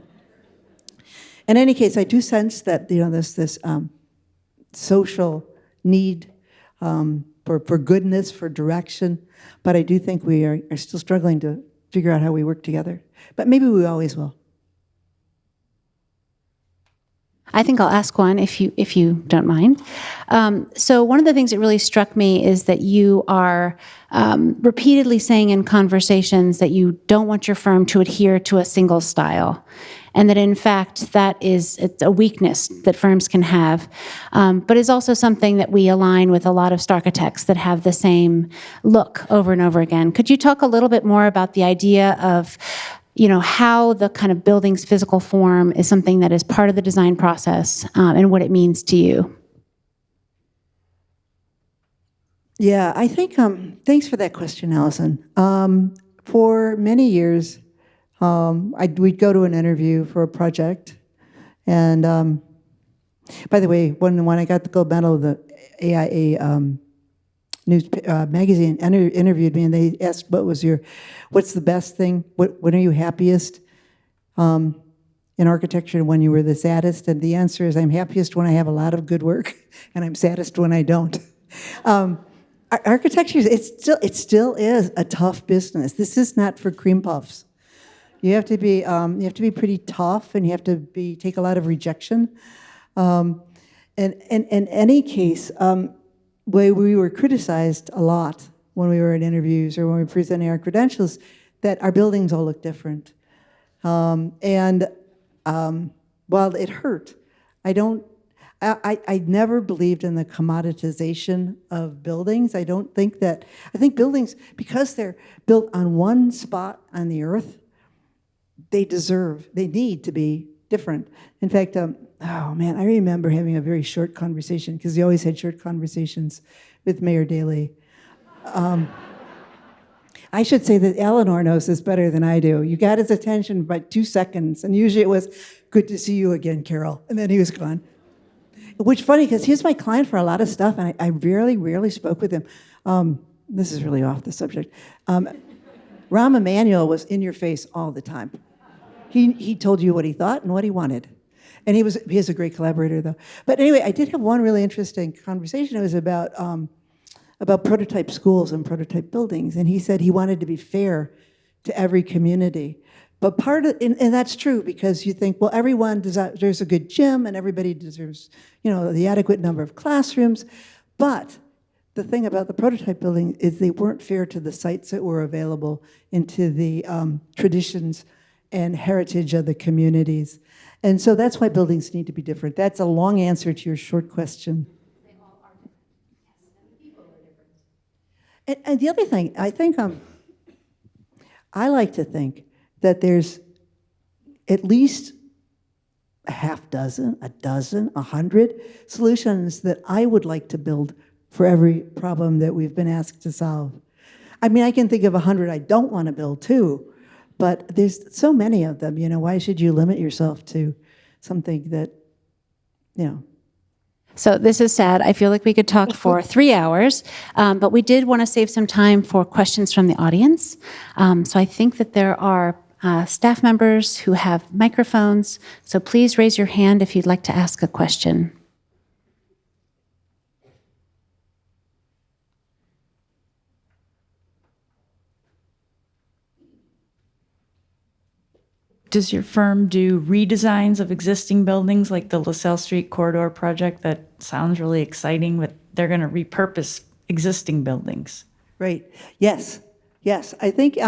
any case, I do sense that this social need for goodness, for direction. But I do think we are still struggling to figure out how we work together. But maybe we always will. I think I'll ask one if you don't mind. So one of the things that really struck me is that you are repeatedly saying in conversations that you don't want your firm to adhere to a single style, and that in fact it's a weakness that firms can have, but is also something that we align with a lot of architects that have the same look over and over again. Could you talk a little bit more about the idea of how the kind of building's physical form is something that is part of the design process, and what it means to you? Yeah, I think, thanks for that question, Allison. For many years, we'd go to an interview for a project, and by the way, when I got the gold medal, the AIA news magazine interviewed me, and they asked, what's the best thing? When are you happiest in architecture, and when you were the saddest? And the answer is, I'm happiest when I have a lot of good work, and I'm saddest when I don't. Architecture, it still is a tough business. This is not for cream puffs. You have to be pretty tough, and you have to take a lot of rejection. And in any case, we were criticized a lot when we were in interviews or when we were presenting our credentials that our buildings all look different. While it hurt, I never believed in the commoditization of buildings. I think buildings, because they're built on one spot on the earth, they need to be different. In fact, I remember having a very short conversation, because we always had short conversations with Mayor Daley. I should say that Eleanor knows this better than I do. You got his attention in about 2 seconds, and usually it was, "Good to see you again, Carol," and then he was gone. Which is funny, because he was my client for a lot of stuff, and I rarely spoke with him. This is really off the subject. Rahm Emanuel was in your face all the time. He told you what he thought and what he wanted. And he is a great collaborator, though. But anyway, I did have one really interesting conversation. It was about prototype schools and prototype buildings. And he said he wanted to be fair to every community. But and that's true, because you think, well, everyone deserves a good gym, and everybody deserves, the adequate number of classrooms. But the thing about the prototype building is they weren't fair to the sites that were available and to the traditions and heritage of the communities. And so that's why buildings need to be different. That's a long answer to your short question. They all are different. Yes, and the people are different. And the other thing, I think, I like to think that there's at least a half dozen, a dozen, 100 solutions that I would like to build for every problem that we've been asked to solve. I mean, I can think of 100 I don't want to build too, but there's so many of them. Why should you limit yourself to something that, So this is sad. I feel like we could talk for 3 hours, but we did want to save some time for questions from the audience. So I think that there are staff members who have microphones, so please raise your hand if you'd like to ask a question. Does your firm do redesigns of existing buildings, like the LaSalle Street corridor project? That sounds really exciting, but they're going to repurpose existing buildings. Right. Yes. I think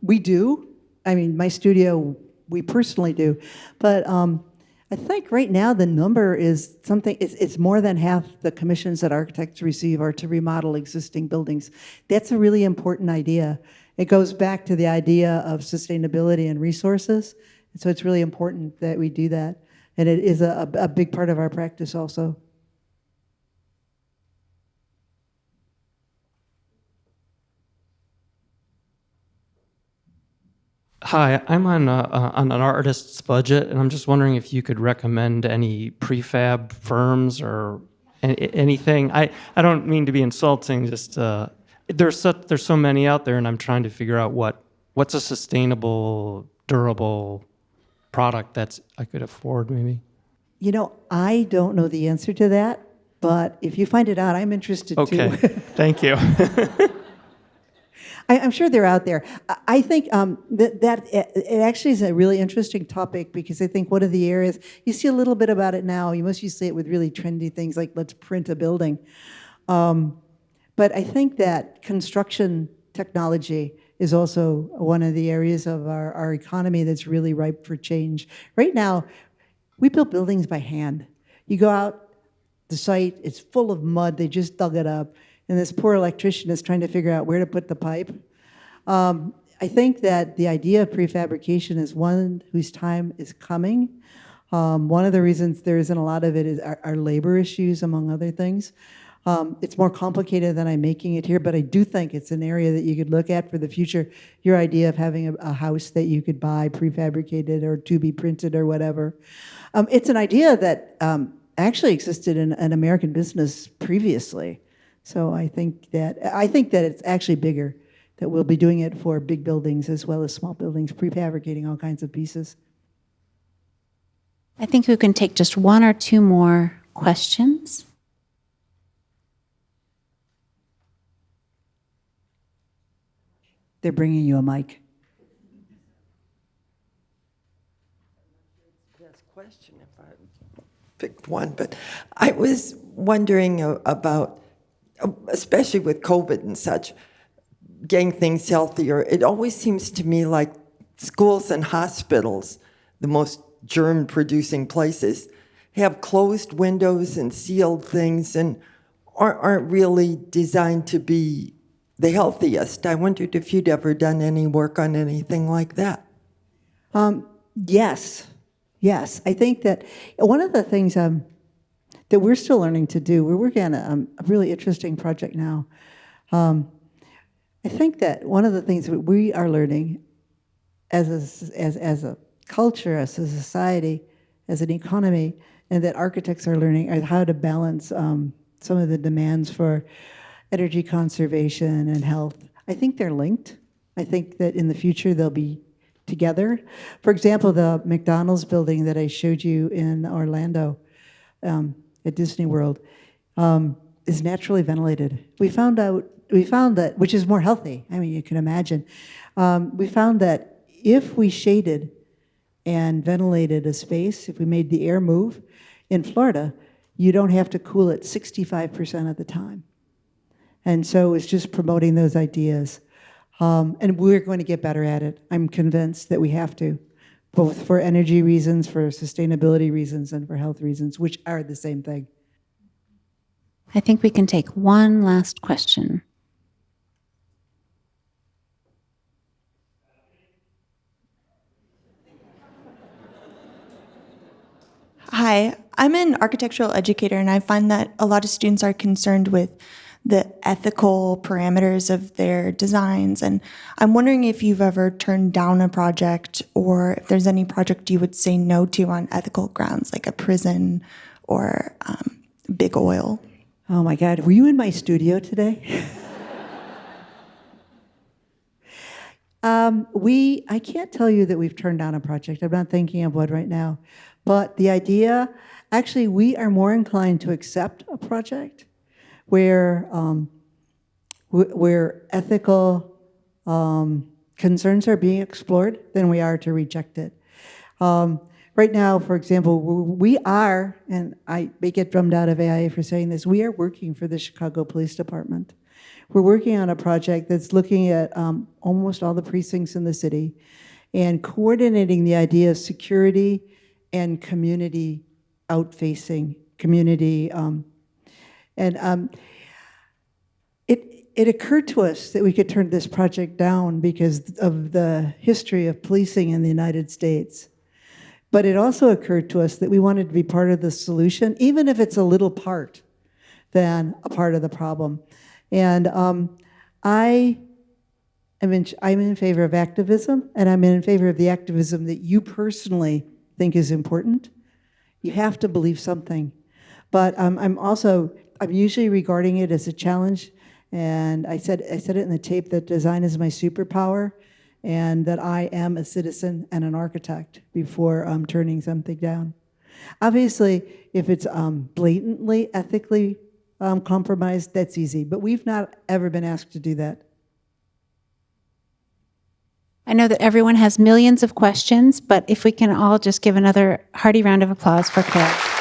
we do. I mean, my studio, we personally do. But I think right now the number is something, it's more than half the commissions that architects receive are to remodel existing buildings. That's a really important idea. It goes back to the idea of sustainability and resources. And so it's really important that we do that. And it is a big part of our practice also. Hi, I'm on an artist's budget, and I'm just wondering if you could recommend any prefab firms or anything. I don't mean to be insulting, just there's so many out there, and I'm trying to figure out what's a sustainable, durable product that I could afford, maybe. I don't know the answer to that, but if you find it out, I'm interested Okay, too. thank you. I'm sure they're out there. I think that it actually is a really interesting topic because I think one of the areas, you see a little bit about it now, you mostly see it with really trendy things like let's print a building. But I think that construction technology is also one of the areas of our economy that's really ripe for change. Right now, we build buildings by hand. You go out the site, it's full of mud, they just dug it up, and this poor electrician is trying to figure out where to put the pipe. I think that the idea of prefabrication is one whose time is coming. One of the reasons there isn't a lot of it is our labor issues, among other things. It's more complicated than I'm making it here, but I do think it's an area that you could look at for the future. Your idea of having a house that you could buy prefabricated or to be printed or whatever. It's an idea that actually existed in an American business previously. So I think that it's actually bigger, that we'll be doing it for big buildings as well as small buildings, prefabricating all kinds of pieces. I think we can take just one or two more questions. They're bringing you a mic. Question if I picked one, but I was wondering about, especially with COVID and such, getting things healthier. It always seems to me like schools and hospitals, the most germ-producing places, have closed windows and sealed things and aren't really designed to be the healthiest. I wondered if you'd ever done any work on anything like that. Yes. I think that one of the things that we're still learning to do, we're working on a really interesting project now. I think that one of the things that we are learning as a culture, as a society, as an economy, and that architects are learning are how to balance some of the demands for energy conservation and health. I think they're linked. I think that in the future they'll be together. For example, the McDonald's building that I showed you in Orlando at Disney World is naturally ventilated. We found that, which is more healthy. I mean, you can imagine. We found that if we shaded and ventilated a space, if we made the air move, in Florida, you don't have to cool it 65% of the time. And so it's just promoting those ideas. And we're going to get better at it. I'm convinced that we have to, both for energy reasons, for sustainability reasons, and for health reasons, which are the same thing. I think we can take one last question. Hi, I'm an architectural educator, and I find that a lot of students are concerned with the ethical parameters of their designs. And I'm wondering if you've ever turned down a project, or if there's any project you would say no to on ethical grounds, like a prison or big oil. Oh my God, were you in my studio today? I can't tell you that we've turned down a project. I'm not thinking of one right now. But the idea, actually, we are more inclined to accept a project where ethical concerns are being explored than we are to reject it. Right now, for example, we are, and I may get drummed out of AIA for saying this, we are working for the Chicago Police Department. We're working on a project that's looking at almost all the precincts in the city and coordinating the idea of security and community outfacing, community. It occurred to us that we could turn this project down because of the history of policing in the United States. But it also occurred to us that we wanted to be part of the solution, even if it's a little part than a part of the problem. And I'm in favor of activism, and I'm in favor of the activism that you personally think is important. You have to believe something. But I'm usually regarding it as a challenge, and I said it in the tape that design is my superpower, and that I am a citizen and an architect before turning something down. Obviously, if it's blatantly ethically compromised, that's easy, but we've not ever been asked to do that. I know that everyone has millions of questions, but if we can all just give another hearty round of applause for Carol.